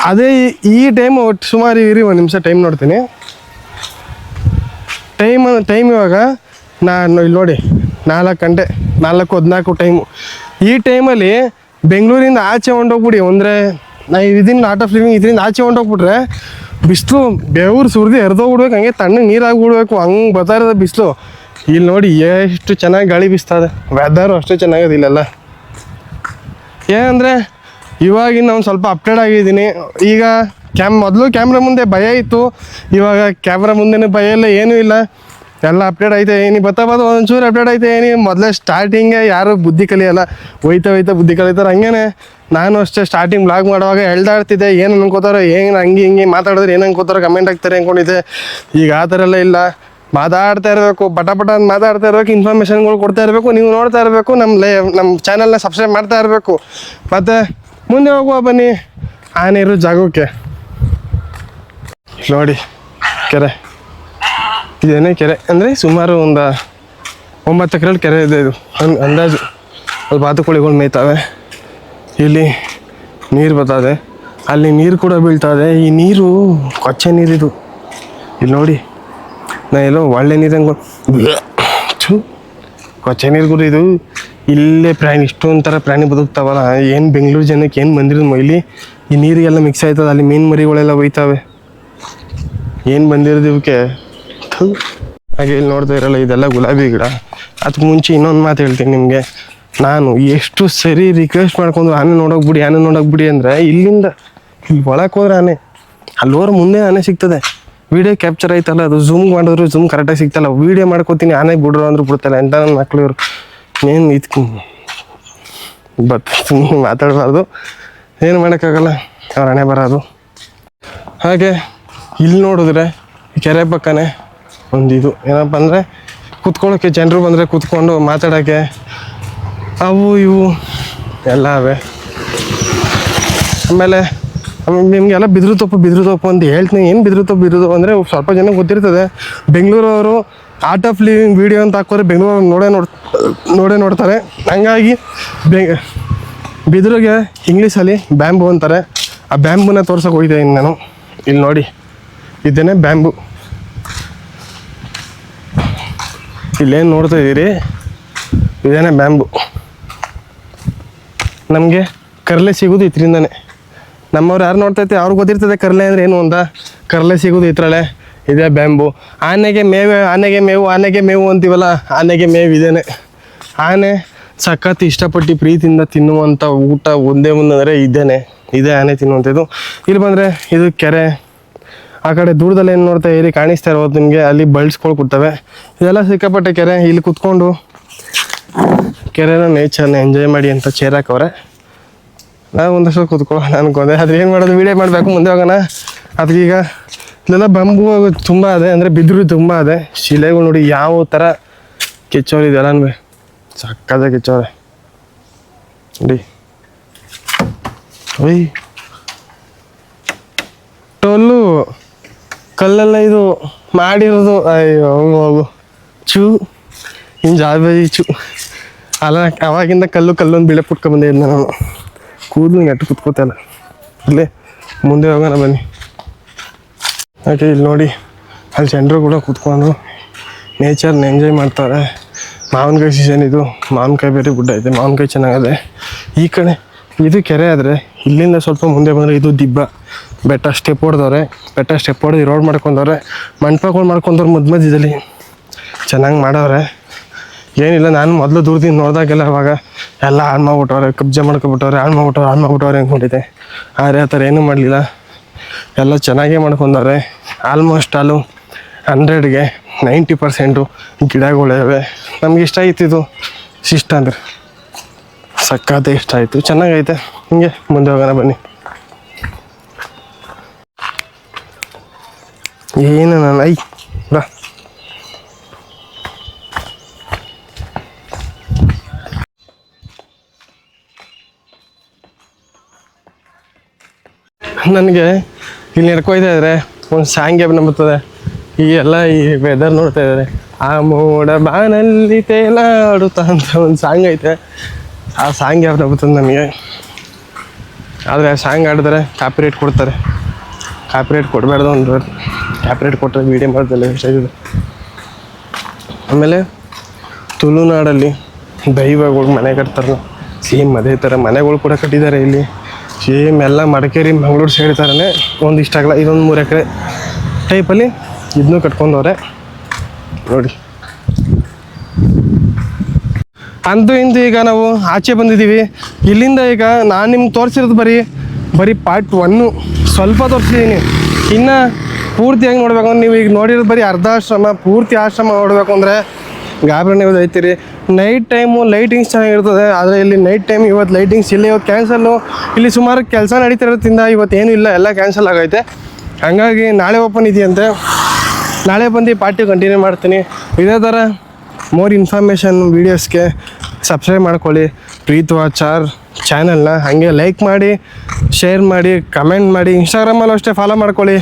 ಅದೇ ಈ ಟೈಮು ಸುಮಾರು ಇರಿ ಒಂದು ನಿಮಿಷ ಟೈಮ್ ನೋಡ್ತೀನಿ. ಟೈಮ್ ಇವಾಗ ನಾನು ಇಲ್ಲಿ ನೋಡಿ 4 ಗಂಟೆ 4:14 ಟೈಮು. ಈ ಟೈಮಲ್ಲಿ ಬೆಂಗಳೂರಿಂದ ಆಚೆ ಹೊಂಟೋಗ್ಬಿಡಿ ಅಂದರೆ ನಾವು ಇದನ್ನು ಆರ್ಟ್ ಆಫ್ ಲಿವಿಂಗ್ ಇದರಿಂದ ಆಚೆ ಹೊಂಟೋಗ್ಬಿಟ್ರೆ ಬಿಸಿಲು ಬೆವರು ಸುರಿದು ಎರ್ದೋಗ್ಬಿಡ್ಬೇಕು, ಹಂಗೆ ತಣ್ಣಗೆ ನೀರಾಗ್ಬಿಡ್ಬೇಕು, ಹಂಗೆ ಬರ್ತಾ ಇರೋದು ಬಿಸಿಲು. ಇಲ್ಲಿ ನೋಡಿ ಎಷ್ಟು ಚೆನ್ನಾಗಿ ಗಾಳಿ ಬೀಸ್ತದೆ, ವೆದರು ಅಷ್ಟೇ ಚೆನ್ನಾಗಿದೆ ಇಲ್ಲೆಲ್ಲ. ಏನಂದರೆ ಇವಾಗಿನ ಒಂದು ಸ್ವಲ್ಪ ಅಪ್ಡೇಟ್ ಆಗಿದ್ದೀನಿ. ಈಗ ಮೊದಲು ಕ್ಯಾಮ್ರಾ ಮುಂದೆ ಭಯ ಇತ್ತು, ಇವಾಗ ಕ್ಯಾಮ್ರಾ ಮುಂದೆನೂ ಭಯ ಇಲ್ಲ, ಏನೂ ಇಲ್ಲ, ಎಲ್ಲ ಅಪ್ಡೇಟ್ ಐತೆ. ಏನಿ ಬರ್ತಾ ಒಂಚೂರು ಅಪ್ಡೇಟ್ ಐತೆ. ಏನಿ ಮೊದಲೇ ಸ್ಟಾರ್ಟಿಂಗೆ ಯಾರು ಬುದ್ಧಿ ಕಲಿಯಲ್ಲ, ಹೋಯ್ತಾ ಬುದ್ಧಿ ಕಲಿತಾರೆ. ಹಂಗೇ ನಾನು ಅಷ್ಟೇ ಸ್ಟಾರ್ಟಿಂಗ್ ಬ್ಲಾಗ್ ಮಾಡುವಾಗ ಎಳ್ದಾಡ್ತಿದ್ದೆ, ಏನು ಅನ್ಕೋತಾರೋ, ಏನು ಹಿಂಗೆ ಮಾತಾಡಿದ್ರೆ ಏನು ಅನ್ಕೋತಾರೋ, ಕಮೆಂಟ್ ಹಾಕ್ತಾರೆ ಅಂದ್ಕೊಂಡಿದ್ದೆ. ಈಗ ಆ ಥರ ಎಲ್ಲ ಇಲ್ಲ, ಮಾತಾಡ್ತಾ ಇರಬೇಕು, ಪಟ ಅಂತ ಮಾತಾಡ್ತಾ ಇರಬೇಕು, ಇನ್ಫಾರ್ಮೇಷನ್ಗಳು ಕೊಡ್ತಾ ಇರಬೇಕು, ನೀವು ನೋಡ್ತಾ ಇರಬೇಕು, ನಮ್ಮ ಚಾನಲ್ನ ಸಬ್ಸ್ಕ್ರೈಬ್ ಮಾಡ್ತಾ ಇರಬೇಕು. ಮತ್ತು ಮುಂದೆ ಹೋಗುವ ಬನ್ನಿ ಆನೆ ಜಾಗಕ್ಕೆ. ನೋಡಿ ಕೆರೆ ಇದೇನೇ ಕೆರೆ ಅಂದರೆ ಸುಮಾರು ಒಂದು 9 ಎಕರೆಯಲ್ಲಿ ಕೆರೆ ಇದೆ ಇದು ಅಂದಾಜು. ಅದು ಬಾತುಕೋಳಿಗಳು ಮೇಯ್ತಾವೆ. ಇಲ್ಲಿ ನೀರು ಬರ್ತದೆ, ಅಲ್ಲಿ ನೀರು ಕೂಡ ಬೀಳ್ತದೆ. ಈ ನೀರು ಕೊಚ್ಚೆ ನೀರಿದು. ಇಲ್ಲಿ ನೋಡಿ ನಾ ಎಲ್ಲೋ ಒಳ್ಳೆ ನೀರಂಗೆ ಕೊಚ್ಚೆ ನೀರು ಕೂಡ ಇದು. ಇಲ್ಲೇ ಪ್ರಾಣಿ ಇಷ್ಟೊಂಥರ ಪ್ರಾಣಿ ಬದುಕ್ತಾವಲ್ಲ, ಏನು ಬೆಂಗಳೂರು ಜನಕ್ಕೆ ಏನು ಬಂದಿರೋದು ಇಲ್ಲಿ ಈ ನೀರಿಗೆಲ್ಲ ಮಿಕ್ಸ್ ಆಯ್ತದೆ. ಅಲ್ಲಿ ಮೀನು ಮರಿಗಳೆಲ್ಲ ಒಯ್ತಾವೆ, ಏನು ಬಂದಿರೋದು ಇವಕ್ಕೆ. ಹಾಗೆ ಇಲ್ಲಿ ನೋಡ್ತಾ ಇರಲ್ಲ ಇದೆಲ್ಲ ಗುಲಾಬಿ ಗಿಡ. ಅದಕ್ಕೆ ಮುಂಚೆ ಇನ್ನೊಂದು ಮಾತು ಹೇಳ್ತೀನಿ ನಿಮಗೆ. ನಾನು ಎಷ್ಟು ಸರಿ ರಿಕ್ವೆಸ್ಟ್ ಮಾಡ್ಕೊಂಡು ಆನೆ ನೋಡೋಕೆ ಬಿಡಿ ಅಂದರೆ ಇಲ್ಲಿಂದ ಇಲ್ಲಿ ಒಳಕ್ಕೆ ಹೋದ್ರೆ ಆನೆ, ಅಲ್ಲಿ ಹೋದ್ರೆ ಮುಂದೆ ಆನೆ ಸಿಗ್ತದೆ. ವೀಡಿಯೋ ಕ್ಯಾಪ್ಚರ್ ಆಯ್ತಲ್ಲ, ಅದು ಝೂಮ್ ಮಾಡಿದ್ರು ಝೂಮ್ ಕರೆಕ್ಟಾಗಿ ಸಿಗ್ತಲ್ಲ. ವೀಡಿಯೋ ಮಾಡ್ಕೋತೀನಿ, ಆನೆ ಬಿಡ್ರು ಅಂದ್ರೂ ಬಿಡ್ತಲ್ಲ. ಎಂಥ ನನ್ನ ಮಕ್ಳು ಇವರು ಏನು ಇದಕ್ಕೆ ಸುಮ್ಮನೆ ಮಾತಾಡಬಾರ್ದು, ಏನು ಮಾಡೋಕ್ಕಾಗಲ್ಲ, ಅವ್ರ ಹಣೆ ಬರೋದು. ಹಾಗೆ ಇಲ್ಲಿ ನೋಡಿದ್ರೆ ಕೆರೆ ಪಕ್ಕನೇ ಒಂದು ಇದು ಏನಪ್ಪ ಅಂದರೆ ಕೂತ್ಕೊಳ್ಳೋಕ್ಕೆ ಜನರು ಬಂದರೆ ಕೂತ್ಕೊಂಡು ಮಾತಾಡೋಕ್ಕೆ ಅವು ಇವು ಎಲ್ಲ ಅವೆ. ಆಮೇಲೆ ನಿಮಗೆಲ್ಲ ಬಿದ್ರು ತಪ್ಪು ಅಂತ ಹೇಳ್ತೀನಿ. ಏನು ಬಿದ್ರು ತಪ್ಪು ಅಂದರೆ ಸ್ವಲ್ಪ ಜನ ಗೊತ್ತಿರ್ತದೆ. ಬೆಂಗಳೂರವರು ಆರ್ಟ್ ಆಫ್ ಲಿವಿಂಗ್ ವೀಡಿಯೋ ಅಂತ ಹಾಕೋರೆ ಬೆಂಗಳೂರು ನೋಡೇ ನೋಡ್ತಾರೆ. ಹಂಗಾಗಿ ಬಿದಿರಿಗೆ ಇಂಗ್ಲೀಷಲ್ಲಿ ಬ್ಯಾಂಬು ಅಂತಾರೆ. ಆ ಬ್ಯಾಂಬುನ ತೋರ್ಸೋಕೆ ಹೋಗಿದ್ದೀನಿ ನಾನು. ಇಲ್ಲಿ ನೋಡಿ, ಇದೇನೆ ಬ್ಯಾಂಬು. ಇಲ್ಲೇನು ನೋಡ್ತಾ ಇದ್ದೀರಿ, ಇದೇನೆ ಬ್ಯಾಂಬು. ನಮಗೆ ಕರ್ಲೆ ಸಿಗೋದು ಇದರಿಂದನೇ. ನಮ್ಮವ್ರು ಯಾರು ನೋಡ್ತೈತೆ ಅವ್ರಿಗೆ ಗೊತ್ತಿರ್ತದೆ ಕರ್ಲೆ ಅಂದರೆ ಏನು ಅಂತ. ಕರ್ಲೆ ಸಿಗೋದು ಇದ್ರಲ್ಲೇ, ಇದೇ ಬ್ಯಾಂಬು. ಆನೆಗೆ ಮೇವು ಅಂತೀವಲ್ಲ, ಆನೆಗೆ ಮೇವು ಇದೇನೆ. ಆನೆ ಸಖತ್ ಇಷ್ಟಪಟ್ಟು ಪ್ರೀತಿಯಿಂದ ತಿನ್ನುವಂಥ ಊಟ ಒಂದೇ ಒಂದಂದರೆ ಇದೇ ಆನೆ ತಿನ್ನುವಂಥದ್ದು. ಇಲ್ಲಿ ಬಂದರೆ ಇದು ಕೆರೆ. ಆ ಕಡೆ ದೂರದಲ್ಲಿ ಏನು ನೋಡ್ತಾ ಇಲ್ಲಿ ಕಾಣಿಸ್ತಾ ಇರೋದು ನಿಮಗೆ, ಅಲ್ಲಿ ಬಳ್ಸ್ಕೊಂಡು ಕೂಡ್ತವೆ. ಇದೆಲ್ಲ ಸಿಕ್ಕಾಪಟ್ಟೆ ಕೆರೆ. ಇಲ್ಲಿ ಕುತ್ಕೊಂಡು ಕೆರೆನ ನೇಚರ್ನ ಎಂಜಾಯ್ ಮಾಡಿ ಅಂತ ಚೇರ್ ಹಾಕವ್ರೆ. ನಾವು ಒಂದಷ್ಟು ಕೂತ್ಕೊಳ್ಳೋಣ ಅನ್ಕೊಂಡೆ. ಅದ್ರ ಏನು ಮಾಡೋದು, ವೀಡಿಯೋ ಮಾಡಬೇಕು, ಮುಂದೆ ಹೋಗೋಣ. ಅದಕ್ಕೀಗ ಇಲ್ಲೆಲ್ಲ ಬಂಬು ತುಂಬ ಅದೆ, ಅಂದರೆ ಬಿದಿರು ತುಂಬ ಅದೆ. ಶಿಲೆಗಳು ನೋಡಿ ಯಾವ ಥರ ಕೆಚ್ಚೋರು ಇದೆಲ್ಲ ಸಕ್ಕದ ಕೆಚ್ಚೋರೆ ನೋಡಿ. ಒಯ್ ಟೊಲ್ಲು ಕಲ್ಲೆಲ್ಲ ಇದು ಮಾಡಿರೋದು. ಅಯ್ಯೋ ಹೋಗು ಚೂ ಇನ್ನು ಜಾಬಿ ಚೂ ಅಲ್ಲ. ಅವಾಗಿಂದ ಕಲ್ಲೊಂದು ಬಿಳೆ ಪುಟ್ಕೊಂಡ್ಬಂದಿದ್ದೆ ನಾನು. ಕೂದಲು ನೆಟ್ಟು ಕುತ್ಕೋತಲ್ಲ. ಅಲ್ಲೇ ಮುಂದೆ ಹೋಗೋಣ ಬನ್ನಿ. ಯಾಕೆ ಇಲ್ಲಿ ನೋಡಿ, ಅಲ್ಲಿ ಜನರು ಕೂಡ ಕೂತ್ಕೊಂಡು ನೇಚರ್ನ ಎಂಜಾಯ್ ಮಾಡ್ತಾರೆ. ಮಾವಿನಕಾಯಿ ಸೀಸನ್ ಇದು. ಮಾವಿನಕಾಯಿ ಬೇರೆ ಗುಡ್ಡ ಐತೆ, ಮಾವಿನಕಾಯಿ ಚೆನ್ನಾಗದೆ. ಈ ಕಡೆ ಇದು ಕೆರೆ ಆದರೆ ಇಲ್ಲಿಂದ ಸ್ವಲ್ಪ ಮುಂದೆ ಬಂದರೆ ಇದು ದಿಬ್ಬ. ಬೆಟ್ಟ ಸ್ಟೆಪ್ ಹೊಡೆದು ರೋಡ್ ಮಾಡ್ಕೊಂಡವ್ರೆ. ಮಂಟಪಗಳು ಮಾಡ್ಕೊಂಡವ್ರು ಮಧ್ಯದಲ್ಲಿ ಚೆನ್ನಾಗಿ ಮಾಡವ್ರೆ. ಏನಿಲ್ಲ, ನಾನು ಮೊದಲು ದೂರದಿಂದ ನೋಡಿದಾಗೆಲ್ಲ ಅವಾಗ ಎಲ್ಲ ಹಾಳು ಮಾಡ್ಬಿಟ್ಟವ್ರೆ, ಕಬ್ಜೆ ಮಾಡ್ಕೊಬಿಟ್ಟವ್ರೆ, ಹಾಳು ಮಾಡ್ಬಿಟ್ಟವ್ರೆ ಅಂದ್ಕೊಂಡಿದ್ದೆ. ಆದರೆ ಆ ಥರ ಏನೂ ಮಾಡಲಿಲ್ಲ. ಎಲ್ಲ ಚೆನ್ನಾಗೇ ಮಾಡ್ಕೊಂಡವ್ರೆ. ಆಲ್ಮೋಸ್ಟ್ ಆಲು 100ಗೆ 90% ಗಿಡಗಳಿವೆ. ನಮ್ಗೆ ಇಷ್ಟ ಆಯ್ತು ಇದು ಇಷ್ಟ ಅಂದರೆ ಸಕ್ಕತ್ತೆ ಇಷ್ಟ ಆಯಿತು. ಚೆನ್ನಾಗೈತೆ. ಹಿಂಗೆ ಮುಂದೆ ಹೋಗೋಣ ಬನ್ನಿ. ಏನು ನಾನು ಬಾ. ನನಗೆ ಇಲ್ಲಿ ನಡ್ಕೊಯ್ತಾ ಇದ್ದಾರೆ ಒಂದು ಸಾಂಗ್ ಬರ್ತದೆ. ಈ ಎಲ್ಲ ಈ ವೆದರ್ ನೋಡ್ತಾ ಇದ್ದಾರೆ. ಆ ಮೋಡ ಬಾನಲ್ಲಿ ತೇಲಾಡುತ್ತಾ ಅಂತ ಒಂದು ಸಾಂಗ್ ಐತೆ. ಆ ಸಾಂಗ್ ಯಾವ್ದು ಬರ್ತದೆ ನನಗೆ. ಆದರೆ ಆ ಸಾಂಗ್ ಆಡಿದ್ರೆ ಕಾಪಿರೇಟ್ ಕೊಡ್ತಾರೆ. ಕಾಪಿರೇಟ್ ಕೊಡಬಾರ್ದು ಒಂದು. ಕಾಪಿರೇಟ್ ಕೊಟ್ಟರೆ ವೀಡಿಯೋ ಮಾಡ್ದಲ್ಲ ಎಷ್ಟಾಗಿದೆ. ಆಮೇಲೆ ತುಳುನಾಡಲ್ಲಿ ದೈವಗಳು ಮನೆ ಕಟ್ತಾರಲ್ಲ, ಸೇಮ್ ಅದೇ ಥರ ಮನೆಗಳು ಕೂಡ ಕಟ್ಟಿದ್ದಾರೆ ಇಲ್ಲಿ. ಸೇಮ್ ಎಲ್ಲ ಮಡಿಕೇರಿ ಮಂಗಳೂರು ಸೈಡ್ ಥರನೇ. ಒಂದು ಇಷ್ಟ ಆಗಲ್ಲ, ಇದೊಂದು 3 ಎಕರೆ ಟೈಪಲ್ಲಿ ಇದನ್ನೂ ಕಟ್ಕೊಂಡವ್ರೆ ನೋಡಿ. ಅಂತೂ ಇಂತೂ ಈಗ ನಾವು ಆಚೆ ಬಂದಿದ್ದೀವಿ. ಇಲ್ಲಿಂದ ಈಗ ನಾನು ನಿಮ್ಗೆ ತೋರಿಸಿರೋದು ಬರೀ ಪಾರ್ಟ್ 1 ಸ್ವಲ್ಪ ತೋರಿಸಿದ್ದೀನಿ. ಇನ್ನು ಪೂರ್ತಿಯಾಗಿ ನೋಡ್ಬೇಕು ಅಂದ್ರೆ ನೀವು ಈಗ ನೋಡಿರೋದು ಬರೀ ಅರ್ಧ ಆಶ್ರಮ. ಪೂರ್ತಿ ಆಶ್ರಮ ನೋಡಬೇಕು ಅಂದರೆ ಗಾಬರಿನೇ ಐತಿರಿ. ನೈಟ್ ಟೈಮು ಲೈಟಿಂಗ್ಸ್ ಚೆನ್ನಾಗಿರ್ತದೆ. ಆದರೆ ಇಲ್ಲಿ ನೈಟ್ ಟೈಮ್ ಇವತ್ತು ಲೈಟಿಂಗ್ಸ್ ಇಲ್ಲ, ಇವತ್ತು ಕ್ಯಾನ್ಸಲ್ಲು. ಇಲ್ಲಿ ಸುಮಾರು ಕೆಲಸ ನಡೀತಿರೋದ್ರಿಂದ ಇವತ್ತೇನು ಇಲ್ಲ, ಎಲ್ಲ ಕ್ಯಾನ್ಸಲ್ ಆಗೈತೆ. ಹಾಗಾಗಿ ನಾಳೆ ಓಪನ್ ಇದೆಯಂತೆ. ನಾಳೆ ಬಂದು ಪಾರ್ಟಿ ಕಂಟಿನ್ಯೂ ಮಾಡ್ತೀನಿ. ಇದೇ ಥರ ಮೋರ್ ಇನ್ಫಾರ್ಮೇಷನ್ ವೀಡಿಯೋಸ್ಗೆ ಸಬ್ಸ್ಕ್ರೈಬ್ ಮಾಡ್ಕೊಳ್ಳಿ ಪ್ರೀತ್ ವಾಚರ್ ಚಾನಲ್ನ. ಹಾಗೆ ಲೈಕ್ ಮಾಡಿ, ಶೇರ್ ಮಾಡಿ, ಕಮೆಂಟ್ ಮಾಡಿ. ಇನ್ಸ್ಟಾಗ್ರಾಮಲ್ಲೂ ಅಷ್ಟೇ ಫಾಲೋ ಮಾಡ್ಕೊಳ್ಳಿ.